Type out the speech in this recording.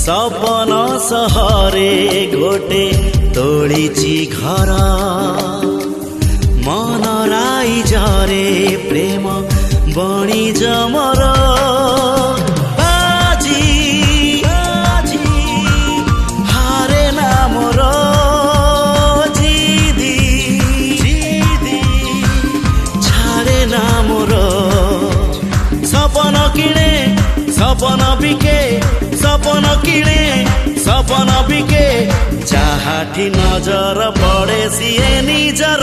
सपन सहरे गोटे तोलिछि घर मन राई जरे प्रेम बणी जमर बाजी हारे ना मोर जिदी छाड़े ना मोर सपन किणे सपन बिके सपन किणे सपन बिके जहाठी नजर पड़े सिए निजर